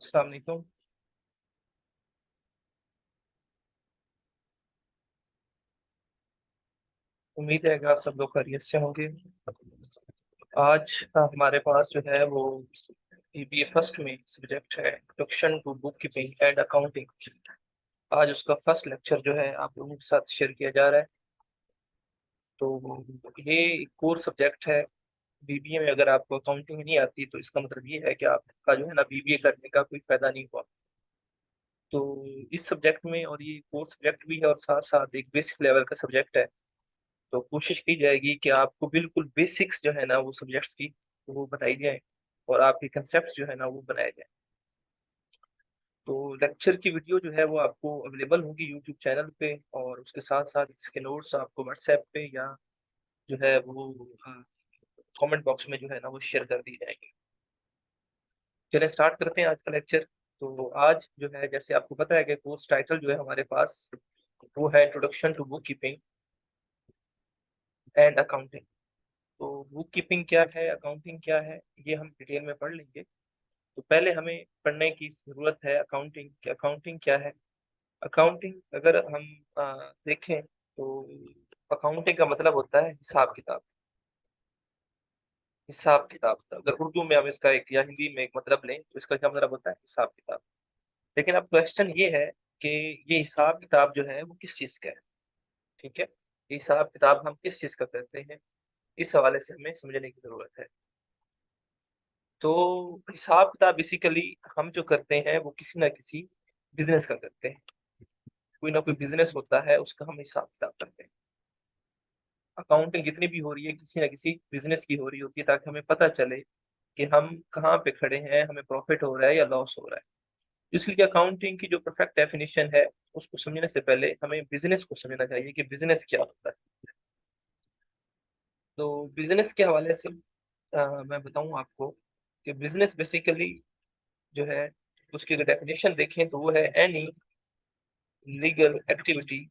अस्सलाम वालेकुम। उम्मीद है कि आप सब लोग खैरियत से होंगे। आज हमारे पास जो है वो बीबीए फर्स्ट में सब्जेक्ट है introduction to book keeping and accounting. आज उसका फर्स्ट लेक्चर जो है आप लोगों के साथ शेयर किया जा रहा है। तो ये कोर सब्जेक्ट है। बीबीए में अगर आपको अकाउंटिंग नहीं आती तो इसका मतलब ये है कि आपका जो है ना बीबीए करने का कोई फायदा नहीं हुआ। तो इस सब्जेक्ट में, और ये कोर सब्जेक्ट भी है और साथ साथ एक बेसिक लेवल का सब्जेक्ट है, तो कोशिश की जाएगी कि आपको बिल्कुल बेसिक्स जो है ना वो सब्जेक्ट्स की वो बताई जाए और आपके कंसेप्ट जो है ना वो बनाए जाए। तो लेक्चर की वीडियो जो है वो आपको अवेलेबल होगी यूट्यूब चैनल पे, और उसके साथ साथ इसके नोट्स आपको व्हाट्सएप पे या जो है वो कमेंट बॉक्स में जो है ना वो शेयर कर दी जाएगी। चलिए स्टार्ट करते हैं आज का लेक्चर। तो आज जो है, जैसे आपको पता है कि कोर्स टाइटल जो है हमारे पास वो है introduction to book keeping and accounting. तो बुक कीपिंग क्या है, अकाउंटिंग क्या है, ये हम डिटेल में पढ़ लेंगे। तो पहले हमें पढ़ने की जरूरत है अकाउंटिंग, कि अकाउंटिंग क्या है। अकाउंटिंग अगर हम देखें तो अकाउंटिंग का मतलब होता है हिसाब किताब। हिसाब किताब, अगर उर्दू में हम इसका एक या हिंदी में एक मतलब लें तो इसका क्या मतलब होता है, हिसाब किताब। लेकिन अब क्वेश्चन ये है कि ये हिसाब किताब जो है वो किस चीज का है। ठीक है, ये हिसाब किताब हम किस चीज का करते हैं, इस हवाले से हमें समझने की जरूरत है। तो हिसाब किताब बेसिकली हम जो करते हैं वो किसी ना किसी बिजनेस का करते हैं। कोई ना कोई बिजनेस होता है, उसका हम हिसाब किताब करते हैं। अकाउंटिंग जितनी भी हो रही है किसी ना किसी बिजनेस की हो रही होती है, ताकि हमें पता चले कि हम कहाँ पे खड़े हैं, हमें प्रॉफिट हो रहा है या लॉस हो रहा है। इसलिए अकाउंटिंग की जो परफेक्ट डेफिनेशन है उसको समझने से पहले हमें बिजनेस को समझना चाहिए कि बिजनेस क्या होता है। तो बिजनेस के हवाले से मैं बताऊं आपको कि बिजनेस बेसिकली जो है, उसकी अगर डेफिनेशन देखें तो वो है any legal activity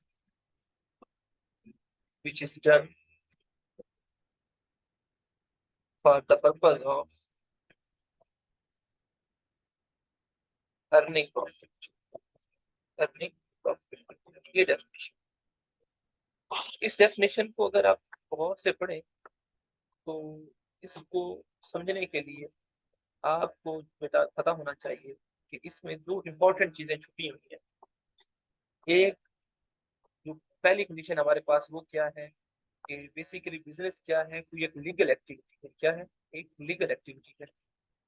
which is done for the purpose of earning profit। Earning profit, ये डेफिनेशन। इस डेफिनेशन को अगर आप गौर से पढ़ें तो इसको समझने के लिए आपको बेटा पता होना चाहिए कि इसमें दो इंपॉर्टेंट चीजें छुपी हुई हैं। एक, जो पहली कंडीशन हमारे पास वो क्या है कि बेसिकली बिजनेस क्या है, कोई एक लीगल एक्टिविटी है। क्या है? एक लीगल एक्टिविटी है,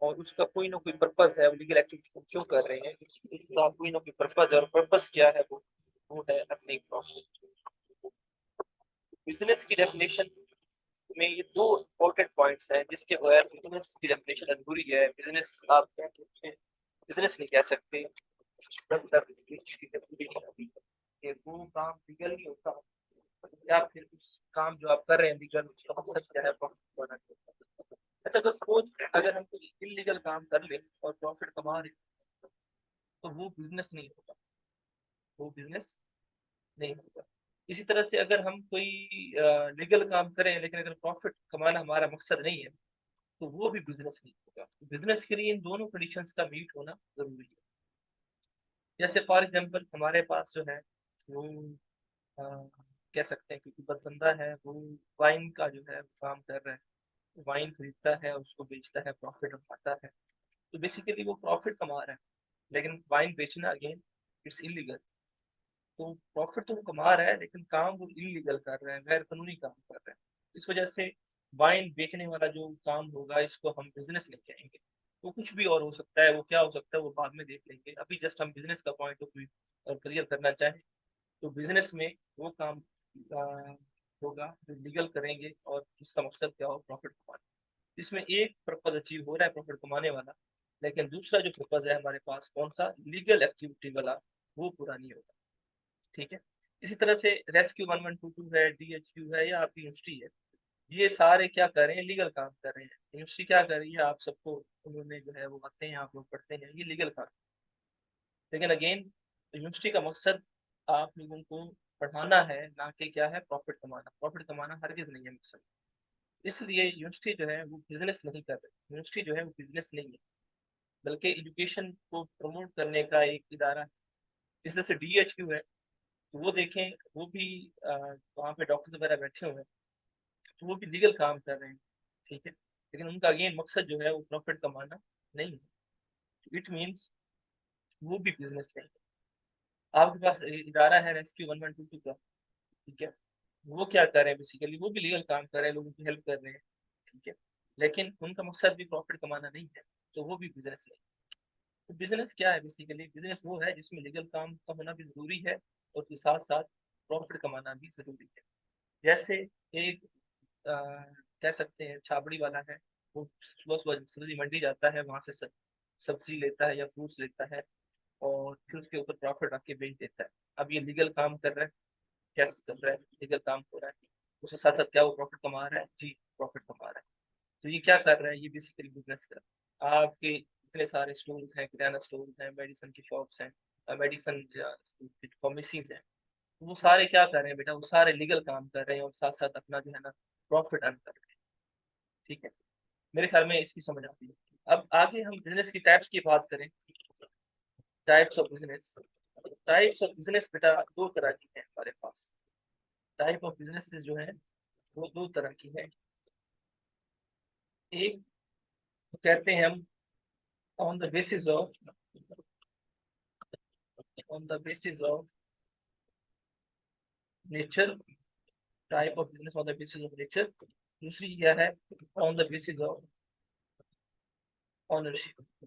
और उसका कोई ना कोई पर्पस है। वो लीगल एक्टिविटी को क्यों कर रहे हैं, उसका कोई ना कोई पर्पस है, और पर्पस क्या है वो है अर्निंग प्रॉफिट। बिजनेस की डेफिनेशन में ये दो इंपॉर्टेंट पॉइंट्स हैं जिसके बगैर बिजनेस की डेफिनेशन अधूरी है। बिजनेस आप बिजनेस नहीं कह सकते जब तक कि वो काम लीगल नहीं होता, या फिर उस काम जो आप कर रहे हैं लीगल, उसका मकसद क्या है, प्रॉफिट बनाना। अच्छा, तो सपोज अगर हम कोई इलीगल काम कर ले और प्रॉफिट कमा रहे, तो वो बिजनेस नहीं होगा। वो बिजनेस नहीं होगा। इसी तरह से अगर हम कोई लीगल काम करें लेकिन अगर प्रॉफिट कमाना हमारा मकसद नहीं है, तो वो भी बिजनेस नहीं होगा। बिजनेस के लिए इन दोनों कंडीशंस का मीट होना जरूरी है। जैसे फॉर एग्जांपल हमारे पास जो है वो अ, कह सकते हैं कि बंदा है, वो वाइन का जो है काम कर रहा है। वाइन खरीदता है, उसको बेचता है, प्रॉफिट कमाता है। तो बेसिकली वो प्रॉफिट कमा रहा है, लेकिन वाइन बेचना अगेन इट्स इलीगल। तो प्रॉफिट तो वो कमा रहा है लेकिन काम वो इलीगल कर रहा है, गैर कानूनी काम कर रहा है। इस वजह से वाइन बेचने वाला जो काम होगा इसको हम बिजनेस नहीं कहेंगे। वो कुछ भी और हो सकता है, वो क्या हो सकता है वो बाद में देख लेंगे। अभी जस्ट हम बिजनेस का पॉइंट ऑफ व्यू क्लियर करना चाहें तो बिजनेस में वो काम आ, होगा जो लीगल करेंगे और उसका मकसद क्या हो, प्रॉफिट कमाना। इसमें एक पर्पज अचीव हो रहा है प्रॉफिट कमाने वाला, लेकिन दूसरा जो पर्पज है हमारे पास कौन सा, लीगल एक्टिविटी वाला, वो पूरा नहीं होगा। ठीक है। इसी तरह से रेस्क्यू 1122 है, डीएचक्यू है, या आपकी यूनिवर्सिटी है, ये सारे क्या कर रहे हैं, लीगल काम कर रहे हैं। यूनिवर्सिटी क्या कर रही है, आप सबको उन्होंने जो है वो आते हैं, आप लोग पढ़ते हैं, ये लीगल काम। लेकिन अगेन यूनिवर्सिटी का मकसद आप लोगों को पढ़ाना है, ना कि क्या है, प्रॉफिट कमाना। प्रॉफिट कमाना हरगिज नहीं है मकसद। इसलिए यूनिवर्सिटी जो है वो बिजनेस नहीं कर रही। यूनिवर्सिटी जो है वो बिजनेस नहीं है। बल्कि एजुकेशन को प्रमोट करने का एक इदारा है। इस तरह से DHQ है, तो वो देखें, वो भी वहाँ पे डॉक्टर वगैरह बैठे हुए हैं, तो वो भी लीगल काम कर रहे हैं, ठीक है। लेकिन उनका अगेन मकसद जो है वो प्रॉफिट कमाना नहीं है। इट मीन्स वो भी बिजनेस है। आपके पास इदारा है रेस्क्यू 1122 का, ठीक है, वो क्या कर रहे हैं, बेसिकली वो भी लीगल काम कर रहे हैं, लोगों की हेल्प कर रहे हैं, ठीक है, लेकिन उनका मकसद भी प्रॉफिट कमाना नहीं है, तो वो भी बिजनेस है। तो बिजनेस क्या है, बेसिकली बिजनेस वो है जिसमें लीगल काम का होना भी जरूरी है और उसके साथ साथ प्रॉफिट कमाना भी जरूरी है। जैसे एक कह सकते हैं छाबड़ी वाला है, वो सुबह सुबह सब्जी मंडी जाता है, वहां से सब्जी लेता है या फ्रूट्स लेता है और फिर उसके ऊपर प्रॉफिट आके बेच देता है। अब ये लीगल काम कर रहा है, कैसे कर रहा है, लीगल काम हो रहा है, उसके साथ साथ क्या वो प्रॉफिट कमा रहा है, जी प्रॉफिट कमा रहा है। तो ये क्या कर रहा है, ये बेसिकली बिजनेस कर रहा है। आपके इतने सारे स्टोर्स हैं, किराना स्टोर्स हैं, मेडिसिन की शॉप्स हैं, मेडिसिन फार्मेसीज हैं, तो वो सारे क्या कर रहे हैं बेटा, वो सारे लीगल काम कर रहे हैं और साथ साथ अपना जो है ना प्रॉफिट अर्न कर रहे हैं, ठीक है। मेरे ख्याल में इसकी समझ आती है। अब आगे हम बिजनेस की टाइप्स की बात करें, types of business. Types of business बेटा दो तरह की है हमारे पास। टाइप ऑफ बिजनेस जो है वो दो तरह की है। एक तो कहते हैं हम on the basis of nature, type of business on the basis of nature. दूसरी क्या है, on the basis of ownership.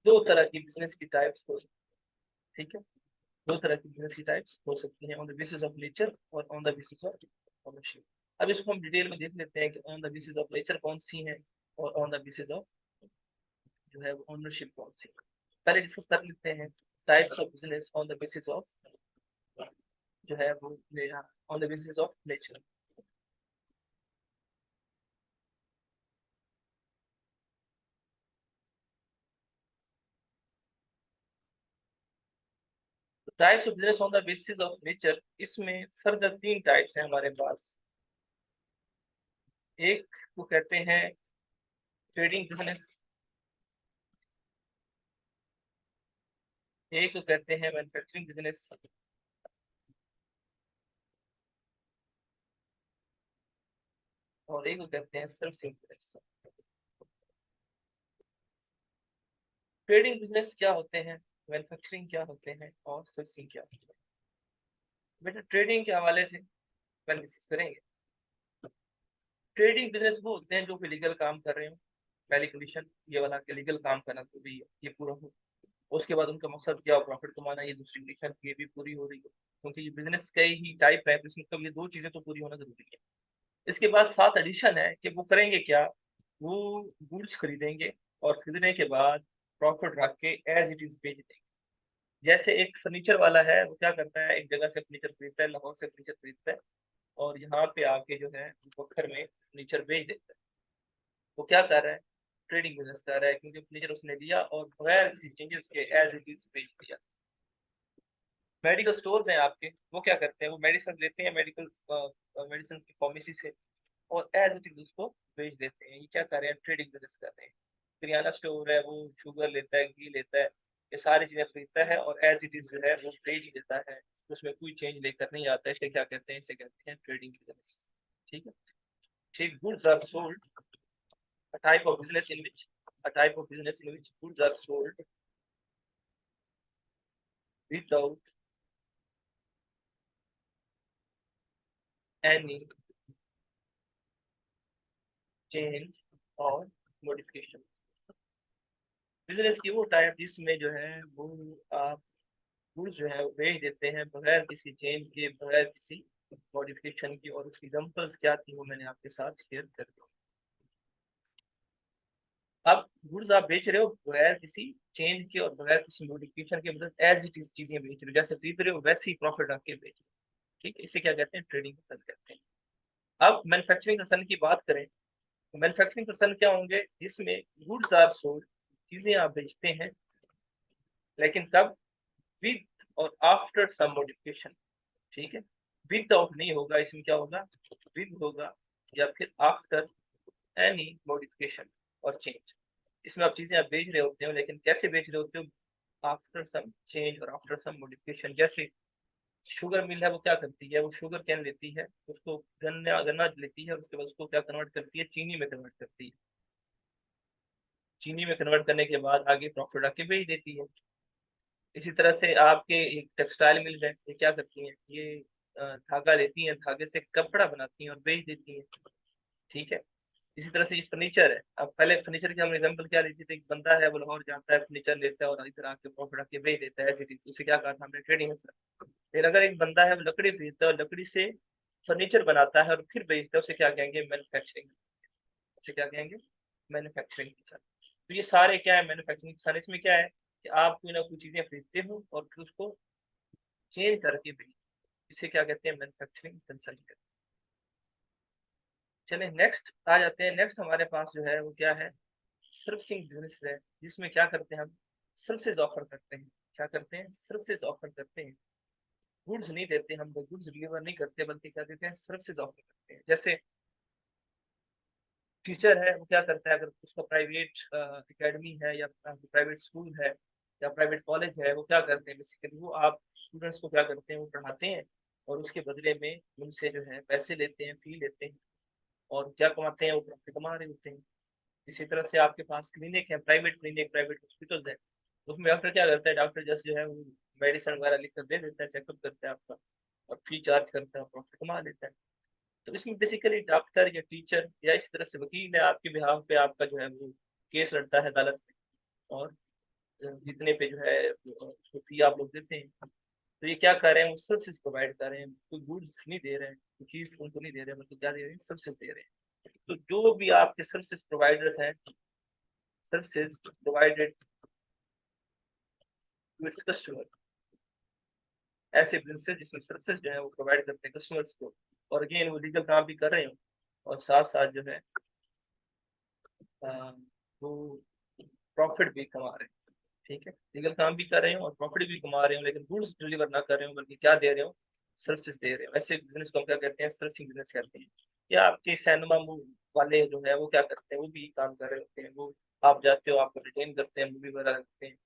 दो तरह की बिजनेस की टाइप्स हो सकती है, ठीक है, दो तरह की बिजनेस की टाइप्स हो सकती हैं, on the basis of nature और on the basis of ownership. अब इसको हम डिटेल में देख लेते हैं कि on the basis of nature कौन सी है और ऑन द बेसिस ऑफ जो है ओनरशिप कौन सी। पहले डिस्कस कर लेते हैं types of business on the basis of जो है वो on the basis of nature. Types of business on the basis of nature, इसमें फर्दर तीन टाइप्स हैं हमारे पास। एक को कहते हैं ट्रेडिंग बिजनेस, एक को कहते हैं मैन्युफैक्चरिंग बिजनेस, और एक को कहते हैं सर्विसिंग बिजनेस। ट्रेडिंग बिजनेस क्या होते हैं, मैन्युफैक्चरिंग क्या होते हैं और सर्विसिंग क्या होते हैं। बेटा ट्रेडिंग के हवाले से पहले डिस्कस करेंगे। ट्रेडिंग बिजनेस वो होते हैं जो कि लीगल काम कर रहे हो, पहली कंडीशन ये वाला कि लीगल काम करना तो भी ये पूरा हो। उसके बाद उनका मकसद क्या हो, प्रॉफिट कमाना, ये दूसरी कंडीशन ये भी पूरी हो रही है, क्योंकि ये बिजनेस कई ही टाइप है, तो इसमें मतलब ये दो चीजें तो पूरी होना जरूरी है। इसके बाद साथ एडिशन है कि वो करेंगे क्या, वो गुड्स खरीदेंगे और खरीदने के बाद प्रॉफिट रख के एज इट इज बेच देंगे। जैसे एक फर्नीचर वाला है, वो क्या करता है, एक जगह से फर्नीचर खरीदता है, लाहौर से फर्नीचर खरीदता है और यहाँ पे आके जो है बखर में फर्नीचर बेच देता है। वो क्या कर रहा है, ट्रेडिंग बिजनेस कर रहा है, क्योंकि फर्नीचर उसने दिया और बगैर किसी चेंजेस के एज इट इज बेच दिया। मेडिकल स्टोर्स हैं आपके, वो क्या करते हैं, वो मेडिसिन लेते हैं मेडिकल मेडिसिन की फार्मेसी से और एज इट इज उसको बेच देते हैं। ये क्या कर रहे हैं, ट्रेडिंग बिजनेस कर रहे हैं। किराना स्टोर है, वो शुगर लेता है, घी लेता है, ये सारी चीजें खरीदता है और एज इट इज जो है वो बेच देता है, उसमें कोई चेंज लेकर नहीं आता है। इसे क्या कहते हैं, इसे कहते हैं ट्रेडिंग बिजनेस, ठीक है। ठीक, goods are sold, a type of business in which goods are sold without any change और modification। बिजनेस की वो टाइप जिसमें जो है वो आप गुड्स जो है वो बेच देते हैं बगैर किसी चेंज के, बगैर किसी मॉडिफिकेशन की, और उसकी एग्जांपल्स क्या थी वो मैंने आपके साथ शेयर कर दी। अब गुड्स आप बेच रहे हो बगैर किसी चेंज के और बगैर किसी मॉडिफिकेशन के, मतलब एज इट इज चीजें बेच रहे हो, जैसे खरीद रहे हो वैसे ही प्रॉफिट आके बेच रहे हो, ठीक है। इसे क्या कहते हैं, ट्रेडिंग कहते हैं। अब मैन्युफैक्चरिंग कंसर्न की बात करें, तो मैन्युफैक्चरिंग कंसर्न क्या होंगे, जिसमें गुड्स आर सोल्ड, चीजें आप बेचते हैं, लेकिन तब विद और आफ्टर सम मॉडिफिकेशन, ठीक है। विदाउट नहीं होगा, इसमें क्या होगा, विद होगा या फिर आफ्टर एनी मॉडिफिकेशन और चेंज, इसमें आप चीजें आप बेच रहे होते हो, लेकिन कैसे बेच रहे होते हो? आफ्टर सम चेंज और आफ्टर सम मॉडिफिकेशन। जैसे शुगर मिल है, वो क्या करती है? वो शुगर कैन लेती है, उसको गन्ना गन्ना लेती है, और उसके बाद उसको क्या कन्वर्ट करती है? चीनी में कन्वर्ट करती है। चीनी में कन्वर्ट करने के बाद आगे प्रॉफिट आके बेच देती है। इसी तरह से आपके एक टेक्सटाइल मिल है, ये क्या करती हैं? ये धागा लेती हैं, धागे से कपड़ा बनाती हैं और बेच देती हैं। ठीक है। इसी तरह से ये फर्नीचर है। अब पहले फर्नीचर की हमने एग्जांपल क्या ली थी? तो एक बंदा है, वो लाहौर जाता है, फर्नीचर लेता है और इधर आके प्रॉफिट आके बेच देता है, एज इट इज। उसे क्या कहा था हमने? ट्रेडिंग। फिर अगर एक बंदा है, वो लकड़ी खरीदता है और लकड़ी से फर्नीचर बनाता है और फिर बेचता है, उसे क्या कहेंगे? मैन्युफैक्चरिंग। उसे क्या कहेंगे? मैन्युफैक्चरिंग किसान। तो ये सारे क्या है? मैन्युफैक्चरिंग किसान। इसमें क्या है कि आप कोई ना कोई चीजें खरीदते हो और फिर उसको चेंज करके बेचते, इसे क्या कहते हैं? Manufacturing consultant. चलिए नेक्स्ट आ जाते हैं। नेक्स्ट हमारे पास जो है वो क्या है? सर्विसिंग बिजनेस है, जिसमें क्या करते हैं हम? सर्विसेज ऑफर करते हैं। क्या करते हैं? सर्विसेज ऑफर करते हैं। गुड्स नहीं देते हम लोग, गुड्स डिलीवर नहीं करते, बल्कि क्या देते हैं? सर्विसेज ऑफर करते हैं। जैसे टीचर है, वो क्या करता है? अगर उसका प्राइवेट एकेडमी है या प्राइवेट स्कूल है या प्राइवेट कॉलेज है, वो क्या करते हैं? बेसिकली वो आप स्टूडेंट्स को क्या करते हैं? वो पढ़ाते हैं और उसके बदले में उनसे जो है पैसे लेते हैं, फी लेते हैं, और क्या कमाते हैं? वो प्रॉफिट कमा रहे होते हैं। इसी तरह से आपके पास क्लिनिक है, प्राइवेट क्लिनिक, प्राइवेट हॉस्पिटल है। उसमें डॉक्टर क्या करता है? डॉक्टर जैसे जो है वो मेडिसिन वगैरह लिख कर दे देता है, चेकअप करता है आपका और फी चार्ज करता है, प्रॉफिट कमा लेता है। तो इसमें बेसिकली डॉक्टर या टीचर या इस तरह से वकील है, आपके बिहाफ पे आपका जो है वो केस लड़ता है अदालत में, और जितने पे जो है उसको फी आप लोग देते हैं। तो ये क्या कर रहे हैं? वो सर्विसेज प्रोवाइड कर रहे हैं, कोई गुड्स नहीं दे रहे हैं, कोई चीज उनको नहीं दे रहे हैं, बल्कि क्या दे रहे हैं? सर्विसेज दे रहे हैं। तो जो भी आपके सर्विसेज प्रोवाइडर्स हैं, services provided to its customer, ऐसे बिजनेस जिसमें सर्विसेज जो है वो प्रोवाइड करते हैं कस्टमर्स को, और अगेन वो लीगल काम भी कर रहे हो और साथ साथ जो है अ, वो प्रॉफिट भी कमा रहे हैं। ठीक है, लीगल काम भी कर रहे हो और प्रॉफिट भी कमा रहे हो, लेकिन गुड्स डिलीवर ना कर रहे हो, बल्कि क्या दे रहे हो? सर्विसेज दे रहे हो। ऐसे बिजनेस को हम क्या कहते हैं? सर्विसिंग बिजनेस कहते हैं। या आपके सिनेमा वाले जो है वो क्या करते हैं? वो भी काम कर रहे होते हैं। वो आप जाते हो, आपको रिटेन करते हैं, मूवी वगैरह लगते हैं,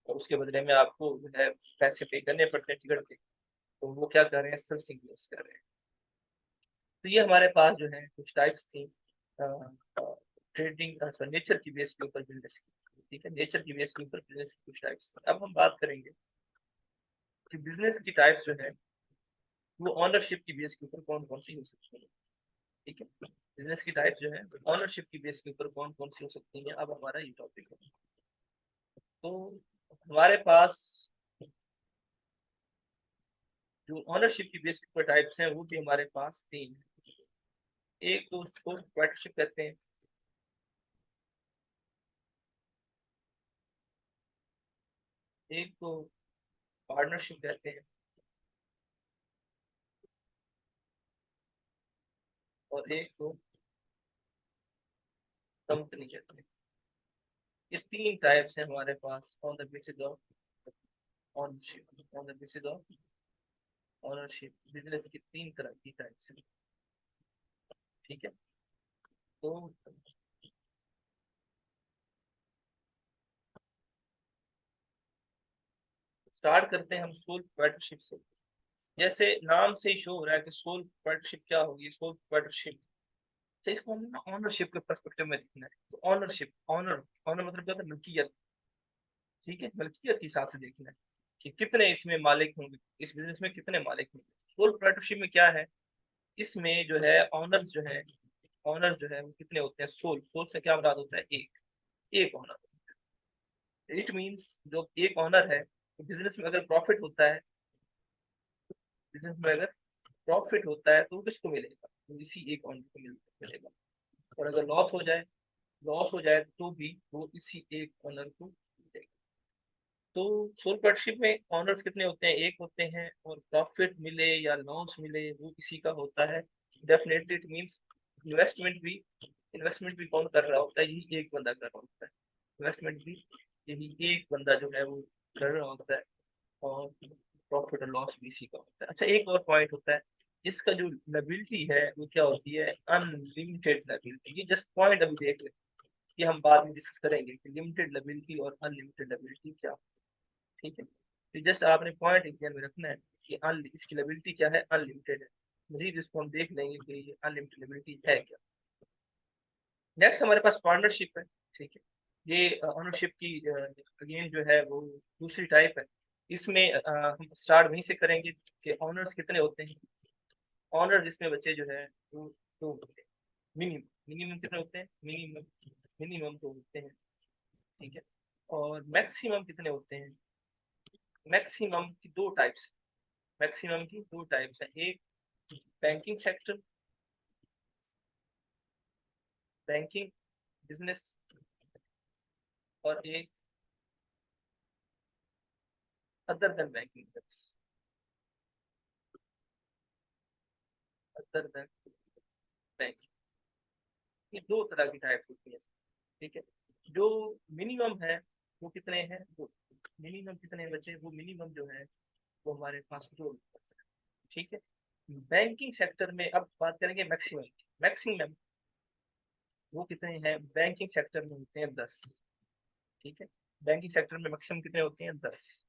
और उसके बदले में आपको जो है पैसे पे करने पड़ते हैं टिकट के। तो वो क्या कर रहे हैं? सर्विसिंग बिजनेस कर रहे हैं। तो ये हमारे पास जो है कुछ टाइप्स थी ट्रेडिंग नेचर की बेस के ऊपर बिजनेस की। ठीक है, नेचर की बेस के ऊपर बिजनेस की कुछ टाइप्स। अब हम बात करेंगे कि बिजनेस की टाइप्स जो है वो ऑनरशिप की बेस के ऊपर कौन कौन सी हो सकती है। ठीक है, बिजनेस की टाइप्स जो है ऑनरशिप की बेस के ऊपर कौन कौन सी हो सकती है, अब हमारा ये टॉपिक है। तो हमारे पास जो ऑनरशिप की बेस के ऊपर टाइप्स हैं वो भी हमारे पास तीन है। एक तो सोल प्रोप्राइटरशिप कहते हैं, एक तो पार्टनरशिप कहते हैं, और एक को कंपनी कहते हैं। ये तीन टाइप्स हैं हमारे pass on the basis of ownership. On the basis of ownership business की तीन तरह की टाइप्स हैं। ठीक है, तो स्टार्ट करते हैं हम सोल प्रोप्राइटरशिप से। जैसे नाम से ही शो हो रहा है कि सोल प्रोप्राइटरशिप क्या होगी। सोल प्रोप्राइटरशिप से इसको हमने ना ऑनरशिप के पर्सपेक्टिव में देखना है। तो ऑनरशिप, ऑनर ऑनर मतलब क्या होता है? मलकियत। ठीक है, मलकियत के हिसाब से देखना है कि कितने इसमें मालिक होंगे, इस बिजनेस में कितने मालिक होंगे। सोल प्रोप्राइटरशिप में क्या है? इसमें जो है ऑनर्स जो है, ऑनर जो है वो कितने होते हैं? सोल, सोल से क्या मुराद होता है? एक, एक ऑनर। इट मींस जो एक ऑनर है, तो बिजनेस में अगर प्रॉफिट होता है, बिजनेस में अगर प्रॉफिट होता है तो वो किसको मिलेगा? तो इसी एक ऑनर को मिलेगा। और अगर लॉस हो जाए, लॉस हो जाए तो भी वो इसी एक ऑनर को मिलेगा। तो सोल पार्टनरशिप में ऑनर्स कितने होते हैं? एक होते हैं, और प्रॉफिट मिले या लॉस मिले वो इसी का होता है। डेफिनेटली इट मींस इन्वेस्टमेंट भी, इन्वेस्टमेंट भी कौन कर रहा होता है? यही एक बंदा कर रहा होता है। इन्वेस्टमेंट भी यही एक बंदा जो है वो कर रहा होता है, और प्रॉफिट और लॉस भी इसी का होता है। अच्छा, एक और पॉइंट होता है, इसका जो लायबिलिटी है वो क्या होती है? Unlimited liability. ये जस्ट पॉइंट अभी देख ले, ये हम बाद में डिस्कस करेंगे कि लिमिटेड लायबिलिटी और अनलिमिटेड लायबिलिटी क्या, ठीक है। तो जस्ट आपने पॉइंट एग्जाम में रखना है कि इसकी लायबिलिटी क्या है, अनलिमिटेड है। मजीद इसको हम देख लेंगे कि ये अनलिमिटेड लायबिलिटी है क्या। नेक्स्ट हमारे पास पार्टनरशिप है, ठीक है। ये ओनरशिप की अगेन जो है वो दूसरी टाइप है। इसमें हम स्टार्ट वहीं से करेंगे कि ऑनर्स कितने होते हैं। ऑनर जिसमें बच्चे जो है वो दो होते हैं मिनिमम। मिनिमम कितने होते हैं, मिनिमम मिनिमम दो होते हैं, ठीक है। और मैक्सिमम कितने होते हैं, मैक्सिमम की दो टाइप्स, मैक्सिमम की दो टाइप्स है। एक बैंकिंग सेक्टर, बैंकिंग बिजनेस, और एक other than banking business, other than banking. ये दो तरह की टाइप होती है, ठीक है। जो मिनिमम है वो कितने हैं, दो। मिनिमम कितने बचे, वो मिनिमम जो है वो हमारे पास दो, ठीक है। बैंकिंग सेक्टर में अब बात करेंगे मैक्सिमम की। मैक्सिमम वो कितने हैं, बैंकिंग सेक्टर में होते हैं 10, ठीक है। बैंकिंग सेक्टर में मैक्सिमम कितने होते हैं, 10।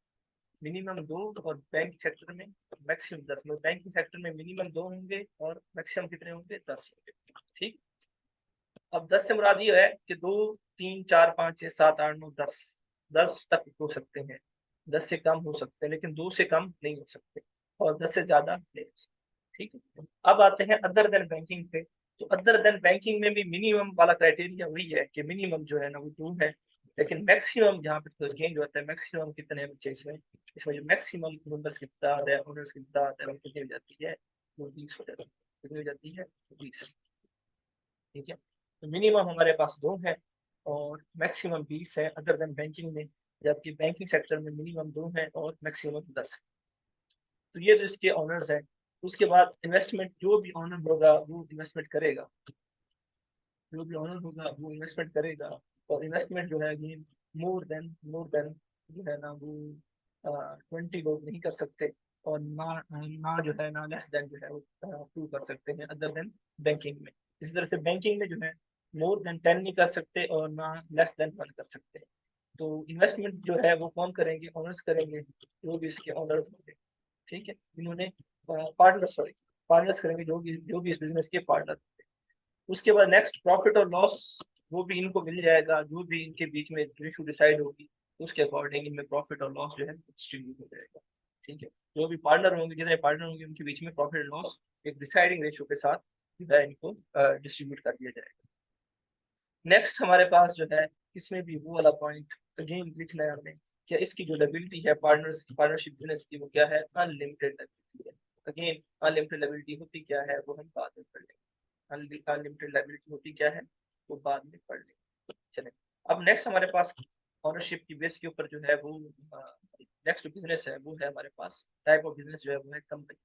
मिनिमम दो और बैंकिंग सेक्टर में मैक्सिमम 10। मतलब बैंकिंग सेक्टर में मिनिमम दो होंगे और मैक्सिमम कितने होंगे, 10 होंगे, ठीक। अब 10 से मुराद ये है कि 2 3 4 5 6 7 8 9 10, 10 तक हो सकते हैं, 10 से कम हो सकते हैं लेकिन 2 से कम नहीं हो सकते, और 10 से ज्यादा नहीं हो सकते, ठीक है। अब आते हैं अदर देन बैंकिंग पे। तो अदर देन बैंकिंग में भी मिनिमम वाला क्राइटेरिया वही है कि मिनिमम जो है ना वो 2 है, लेकिन मैक्सिमम यहाँ पे तो चेंज होता है। मैक्सिमम कितने बच्चे इसमें, इसमें जो मैक्सिमम मेंबर्स की तादाद है, ओनर्स की तादाद है, वो कितनी हो जाती है, वो 20 हो जाती है। कितनी हो जाती है, 20, ठीक है। तो मिनिमम हमारे पास 2 है और मैक्सिमम 20 है अदर देन बैंकिंग में, जबकि बैंकिंग सेक्टर में मिनिमम 2 है और मैक्सिमम 10 है। तो ये तो इसके ऑनर्स है। उसके बाद इन्वेस्टमेंट, जो भी ऑनर होगा वो इन्वेस्टमेंट करेगा, जो भी ऑनर होगा वो इन्वेस्टमेंट करेगा। और इन्वेस्टमेंट जो है ये मोर देन जो है ना वो 20 लोग नहीं कर सकते, और ना जो है ना लेस देन जो है वो 2 कर सकते हैं अदर देन बैंकिंग में। इसी तरह से बैंकिंग में जो है मोर देन 10 नहीं कर सकते और ना लेस देन 1 कर सकते। तो इन्वेस्टमेंट जो है वो कौन करेंगे, ऑनर्स करेंगे, जो भी इसके ऑनर होंगे, ठीक है। इन्होंने पार्टनर्स, सॉरी, पार्टनर्स करेंगे, जो भी इस बिजनेस के पार्टनर। उसके बाद नेक्स्ट प्रॉफिट और लॉस, वो भी इनको मिल जाएगा, जो भी इनके बीच में रेशो डिसाइड होगी उसके अकॉर्डिंग इनमें प्रॉफिट और लॉस जो है डिस्ट्रीब्यूट हो जाएगा, ठीक है। जो भी पार्टनर होंगे, जितने पार्टनर होंगे उनके बीच में प्रॉफिट और लॉस एक डिसाइडिंग रेशो के साथ जो है इनको डिस्ट्रीब्यूट कर दिया जाएगा। नेक्स्ट हमारे पास जो है, इसमें भी वो वाला पॉइंट अगेन लिखना है हमने, क्या इसकी जो लायबिलिटी है पार्टनर्स की, पार्टनरशिप बिजनेस की, वो क्या है, अनलिमिटेड लायबिलिटी है। अगेन अनलिमिटेड लायबिलिटी होती क्या है वो हम बाद में पढ़ लेंगे। अनलिमिटेड लायबिलिटी होती क्या है वो बाद में पढ़ लेंगे, चले। अब नेक्स्ट हमारे पास ऑनरशिप की बेस के ऊपर जो है वो नेक्स्ट जो बिजनेस है वो है हमारे पास, टाइप ऑफ बिजनेस जो है वो है कंपनी।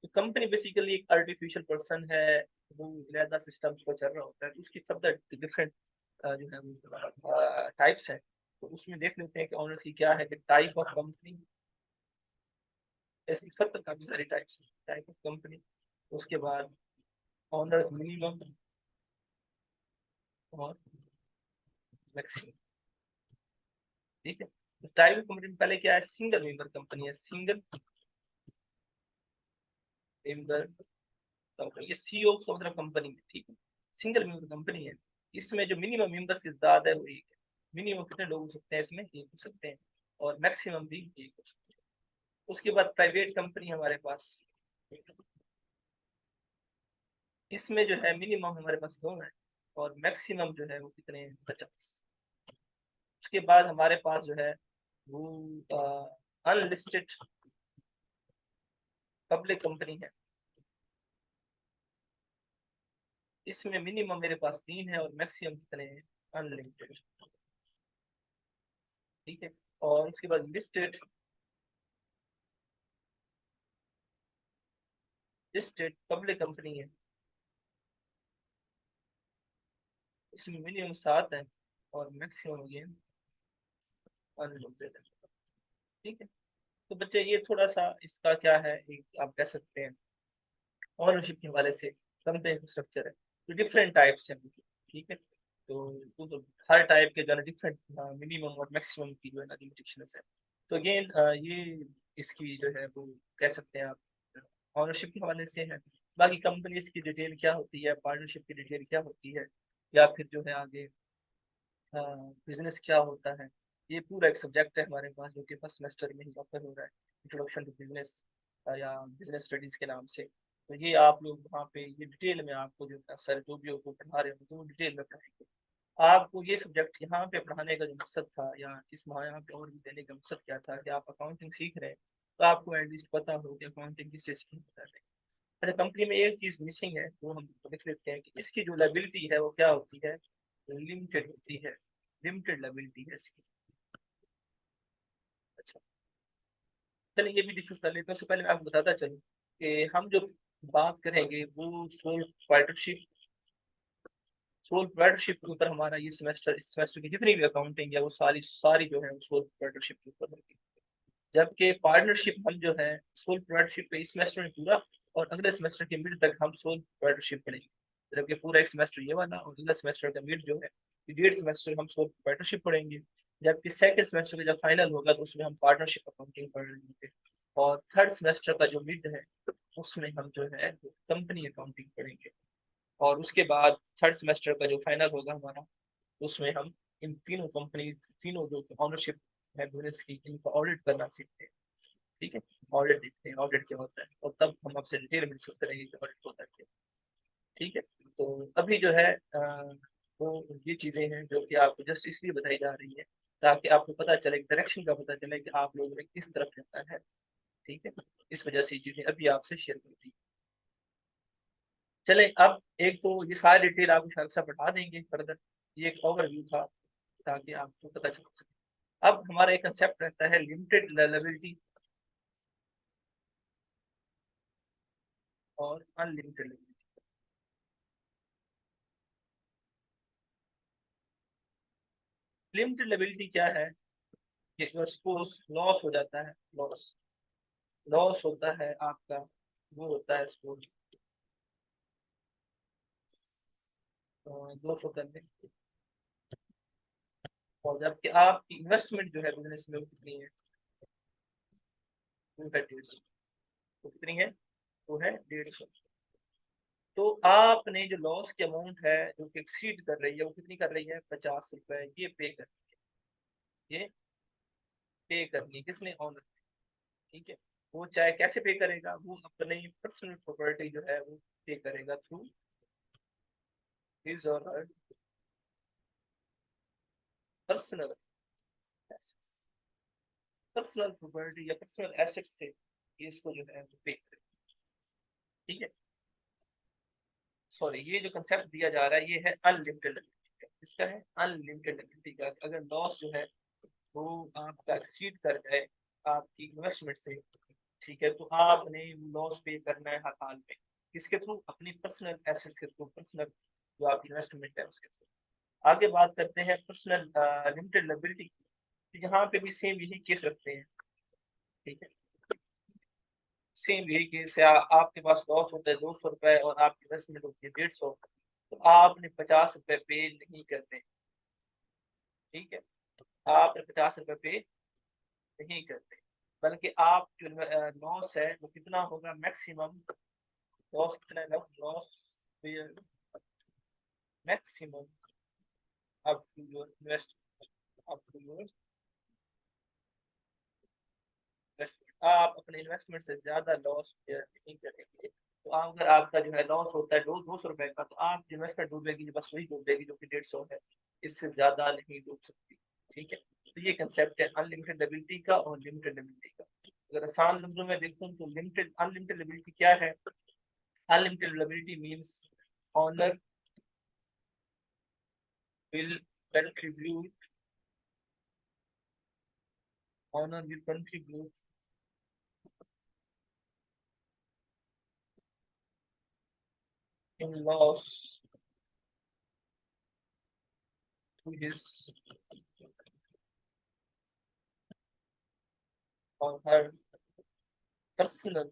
तो कंपनी बेसिकली एक आर्टिफिशियल पर्सन है, वो अलहदा सिस्टम पर चल रहा होता है, उसकी फर्दर डिफरेंट जो है वो टाइप्स है। तो उसमें देख लेते हैं कि ऑनर्स की क्या है, कि टाइप ऑफ कंपनी, ऐसी फर्दर काफी सारी टाइप्स है, टाइप ऑफ कंपनी। उसके बाद ऑनर्स मिनिमम और मैक्सिमम, ठीक है। तो टाइप ऑफ कंपनी में पहले क्या है, सिंगल मेंबर कंपनी है, सिंगल मेंबर कंपनी, ये सीईओ का मतलब कंपनी है, ठीक है। सिंगल मेंबर कंपनी है, इसमें जो मिनिमम मेंबर्स की तादाद है वो एक है। मिनिमम कितने लोग हो सकते हैं इसमें, एक हो सकते हैं, और मैक्सिमम भी एक हो सकते हैं। उसके बाद प्राइवेट कंपनी हमारे पास, इसमें जो है मिनिमम हमारे पास 2 है और मैक्सिमम जो है वो कितने हैं, 50। उसके बाद हमारे पास जो है वो अनलिस्टेड पब्लिक कंपनी है, इसमें मिनिमम मेरे पास 3 है और मैक्सिमम कितने हैं, अनलिमिटेड, ठीक है। और उसके बाद लिस्टेड, लिस्टेड पब्लिक कंपनी है, इसमें मिनिमम 7 है और मैक्सिमम ये अनलिमिटेड है, ठीक है। तो बच्चे ये थोड़ा सा इसका क्या है, एक आप कह सकते हैं ओनरशिप के हवाले से कंपनी स्ट्रक्चर है। तो डिफरेंट टाइप्स हैं, ठीक है। तो हर टाइप के जो है डिफरेंट मिनिमम और मैक्सिमम की जो है ना लिमिटेशंस है। तो अगेन ये इसकी जो है वो कह सकते हैं आप ऑनरशिप के हवाले से है। बाकी कंपनीज की डिटेल क्या होती है, पार्टनरशिप की डिटेल क्या होती है, या फिर जो है आगे बिजनेस क्या होता है, ये पूरा एक सब्जेक्ट है हमारे पास जो कि फर्स्ट सेमेस्टर में ही ऑफर हो रहा है, इंट्रोडक्शन टू बिजनेस या बिजनेस स्टडीज के नाम से। तो ये आप लोग वहाँ पे ये डिटेल में आपको जो सर जो भी आपको पढ़ा रहे हो तो वो डिटेल में पढ़ाएंगे। आपको ये सब्जेक्ट यहाँ पे पढ़ाने का जो मकसद था या इस माह यहाँ पे और भी देने का मकसद क्या था कि आप अकाउंटिंग सीख रहे हैं तो आपको एटलीस्ट पता हो कि अकाउंटिंग किस चीज़ की होता है। अच्छा, कंपनी में एक चीज़ मिसिंग है वो हम लिख लेते हैं कि इसकी जो लायबिलिटी है वो क्या होती है, लिमिटेड होती है, लिमिटेड लायबिलिटी है इसकी। अच्छा, चलिए ये भी डिस्कस कर लेते हैं। उससे पहले मैं आपको बताता चलूँ कि हम जो बात करेंगे वो सोल पार्टनरशिप, सोल प्रोप्राइटरशिप के ऊपर हमारा ये सेमेस्टर, इस सेमेस्टर की जितनी भी अकाउंटिंग है वो सारी सारी जो है सोल प्रोप्राइटरशिप के ऊपर होगी। जबकि पार्टनरशिप हम जो है सोल प्रोप्राइटरशिप पे इस सेमेस्टर में पूरा और अगले सेमेस्टर के मिड तक हम सोल प्रोप्राइटरशिप पढ़ेंगे। जबकि पूरा एक सेमेस्टर ये वाला और अगला सेमेस्टर का मिड जो है डेढ़ सेमेस्टर हम सोल प्रोप्राइटरशिप पढ़ेंगे। जबकि सेकंड सेमेस्टर का जब फाइनल होगा तो उसमें हम पार्टनरशिप अकाउंटिंग पढ़ लेंगे। और थर्ड सेमेस्टर का जो मिड है उसमें हम जो है कंपनी अकाउंटिंग पढ़ेंगे। और उसके बाद थर्ड सेमेस्टर का जो फाइनल होगा हमारा उसमें हम इन तीनों कंपनी, तीनों जो ऑनरशिप है बिजनेस की, इनको ऑडिट करना सीखते हैं। ठीक है, ऑडिट देखते हैं ऑडिट क्या होता है और तब हम आपसे डिटेल में डिस्कस करेंगे कि ऑडिट होता है क्या। ठीक है, तो अभी जो है वो ये चीज़ें हैं जो कि आपको जस्ट इसलिए बताई जा रही है ताकि आपको पता चले, डायरेक्शन का पता चले कि आप लोगों ने किस तरफ जाना है। ठीक है, इस वजह से ये चीज़ें अभी आपसे शेयर कर दी। चले अब एक तो ये सारी डिटेल आपको शायद से बढ़ा देंगे फर्दर, ये एक ओवरव्यू था ताकि आपको पता चल सके। अब हमारा एक कंसेप्ट रहता है लिमिटेड लायबिलिटी और अनलिमिटेड लायबिलिटी। लिमिटेड लायबिलिटी क्या है कि सपोज लॉस हो जाता है, लॉस लॉस होता है आपका, वो होता है सपोज 200 करने, और जबकि आपकी इन्वेस्टमेंट जो है बिजनेस में वो कितनी है, वो है 150। तो कितनी है, वो है 150। तो आपने जो लॉस की अमाउंट है जो कि एक्सीड कर रही है वो कितनी कर रही है, 50 रुपए, ये पे कर, ये पे करनी है किसने, ऑनर। ठीक है, वो चाहे कैसे पे करेगा, वो अपने पर्सनल प्रॉपर्टी जो है वो पे करेगा थ्रू हिज और हर पर्सनल एसेट्स, पर्सनल प्रॉपर्टी या पर्सनल एसेट्स से ये इसको जो है पे करेगा। ठीक है, सॉरी, ये जो कंसेप्ट दिया जा रहा है ये है अनलिमिटेड, इसका है अनलिमिटेड लिक्विडिटी का। अगर लॉस जो है वो आपका एक्सीड कर जाए आपकी इन्वेस्टमेंट से, ठीक है, तो आपने लॉस पे करना है हर हाल में, किसके थ्रू, अपनी पर्सनल एसेट्स के थ्रू, पर्सनल जो आपकी इन्वेस्टमेंट है उसके थ्रू। आगे बात करते हैं पर्सनल लिमिटेड लायबिलिटी, तो यहाँ पे भी सेम यही केस रखते हैं। ठीक है, सेम यही केस है, आपके पास लॉस होता है 200 रुपए और आपकी इन्वेस्टमेंट होती है 150, तो आपने 50 रुपए पे नहीं करने। ठीक है, आपने 50 रुपए पे नहीं करते, बल्कि आप जो लॉस है वो कितना होगा, मैक्सिमम लॉस कितना है, loss maximum up to your invest, up to your investment, आप अपने इन्वेस्टमेंट से ज्यादा लॉस नहीं करेंगे। तो अगर आपका जो है लॉस होता है 200 रुपए का, तो आप इन्वेस्टमेंट डूबेगी जो बस वही डूबेगी जो कि 150 है, इससे ज्यादा नहीं डूब सकती। ठीक है, तो ये कंसेप्ट है अनलिमिटेड लायबिलिटी का और लिमिटेड लायबिलिटी का। अगर आसान लफ्जों में देखूं तो लिमिटेड अनलिमिटेड लायबिलिटी क्या है, unlimited liability means owner will contribute, owner will contribute in loss to his or her personal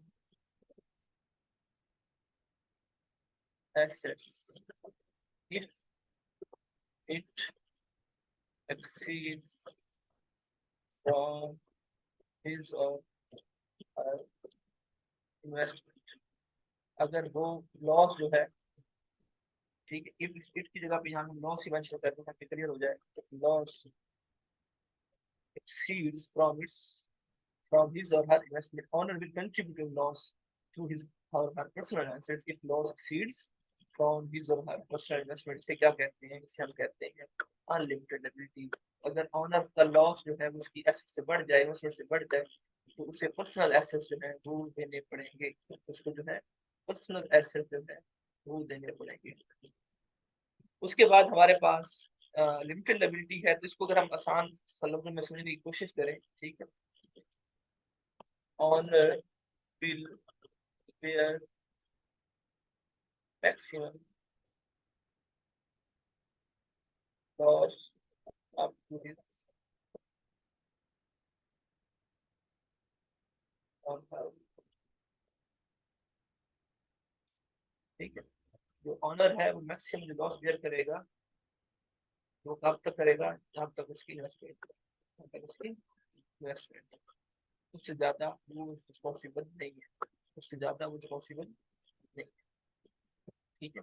assets if it exceeds from his और इन्वेस्टमेंट, अगर वो लॉस जो है, ठीक है, इफ इट की जगह पे यहाँ हम लॉस ही मेंशन करते हैं ताकि क्लियर हो जाए, loss exceeds from his or her investment, owner will contribute a loss to his or her personal assets if loss exceeds from his or her personal investment। इसे क्या कहते हैं? इसे हम कहते हैं अनलिमिटेड एबिलिटी। अगर ऑनर का लॉस जो है उसकी एसेट से बढ़ जाए, इन्वेस्टमेंट से बढ़ जाए, तो उसे पर्सनल एसेट्स जो है वो देने पड़ेंगे, उसको जो है पर्सनल एसेट जो है वो देने पड़ेंगे। उसके बाद हमारे पास लिमिटेड लायबिलिटी है, तो इसको अगर हम आसान लफ्जों में समझने की कोशिश करें, ठीक है, owner will bear maximum loss up to his और हर, ठीक है, जो ऑनर है वो मैक्सिमम जो लॉस बेयर करेगा वो कब तक करेगा, जब तक उसकी इन्वेस्टमेंट, जब तक उसकी इन्वेस्टमेंट, उससे ज्यादा वो रिस्पॉन्सिबल नहीं है, उससे ज्यादा वो रिस्पॉन्सिबल नहीं, ठीक है।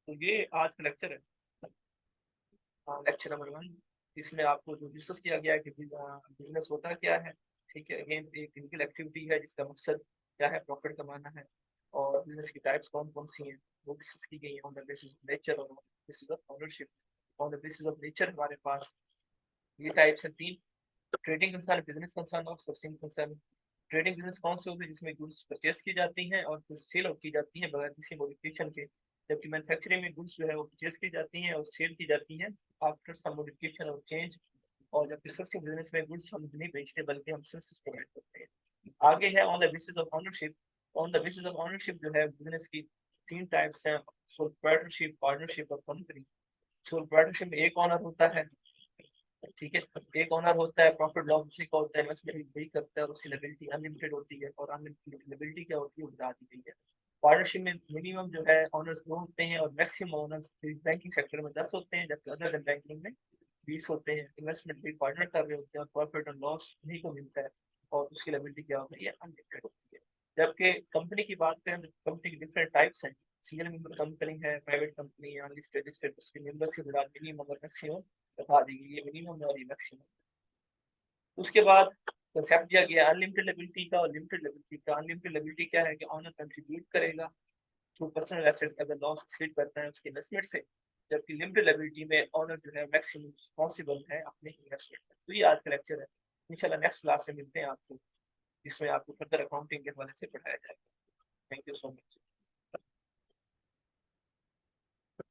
तो ये आज का लेक्चर है, लेक्चर नंबर 1, इसमें आपको जो डिस्कस किया गया है कि बिजनेस होता क्या है, ठीक है, अगेन एक फिजिकल एक्टिविटी है जिसका मकसद क्या है, प्रॉफिट कमाना है, और बिजनेस की टाइप्स कौन कौन सी हैं वो डिस्कस की गई है on the basis of nature और basis of ownership. On the basis of nature हमारे पास ये टाइप्स हैं 3, ट्रेडिंग कंसर्न, बिजनेस कंसर्न और सर्विसिंग कंसर्न। ट्रेडिंग बिजनेस कौन से होते हैं? जिसमें गुड्स परचेस की जाती हैं और फिर सेल की जाती हैं बगैर किसी मॉडिफिकेशन के, जबकि मैन्युफैक्चरिंग में गुड्स जो है वो परचेस की जाती हैं और सेल की जाती हैं आफ्टर सम मॉडिफिकेशन और चेंज। और जबकि सर्विसिंग बिजनेस में गुड्स हम नहीं बेचते बल्कि हम सर्विसेज प्रोवाइड करते हैं। आगे है on the basis of ownership. On the basis of ownership जो है बिजनेस की 3 टाइप्स हैं, सोल प्रोप्राइटरशिप, पार्टनरशिप और कंपनी। सोल प्रोप्राइटरशिप में एक ऑनर होता है, ठीक है, एक ओनर होता है, प्रॉफिट लॉस उसी का होता है, इन्वेस्टमेंट वही करता है और उसकी लायबिलिटी अनलिमिटेड होती है, और अनलिमिटेड लायबिलिटी क्या होती है वो बता दी गई है। पार्टनरशिप में मिनिमम जो है ओनर्स 2 होते हैं और मैक्सिमम ओनर्स बैंकिंग सेक्टर में 10 होते हैं, जबकि अदर देन बैंकिंग में 20 होते हैं। इन्वेस्टमेंट भी पार्टनर कर रहे होते हैं और प्रॉफिट और लॉस उन्हीं को मिलता है, और उसकी लायबिलिटी क्या होती है, अनलिमिटेड होती है। जबकि कंपनी की बात करें तो कंपनी की डिफरेंट टाइप्स हैं, सिंगल मेंबर कंपनी है, प्राइवेट कंपनी है, अनलिस्टेड लिस्टेड, उसके मेंबर से जुड़ा मिनिमम और मैक्सिमम बता दी गई, ये मिनिमम है और ये मैक्सिमम। उसके बाद कंसेप्ट दिया गया अनलिमिटेड लायबिलिटी का और लिमिटेड लायबिलिटी का। अनलिमिटेड लायबिलिटी क्या है कि ऑनर कंट्रीब्यूट करेगा थ्रू पर्सनल एसेट्स अगर लॉस एक्सीड करता है उसके इन्वेस्टमेंट से, जबकि लिमिटेड लायबिलिटी में ऑनर जो है मैक्सिमम रिस्पॉन्सिबल है अपने इन्वेस्टमेंट। तो ये आज का लेक्चर है, इंशाल्लाह नेक्स्ट क्लास में मिलते हैं आपको, जिसमें आपको फर्दर अकाउंटिंग के हवाले से पढ़ाया जाएगा। Thank you so much.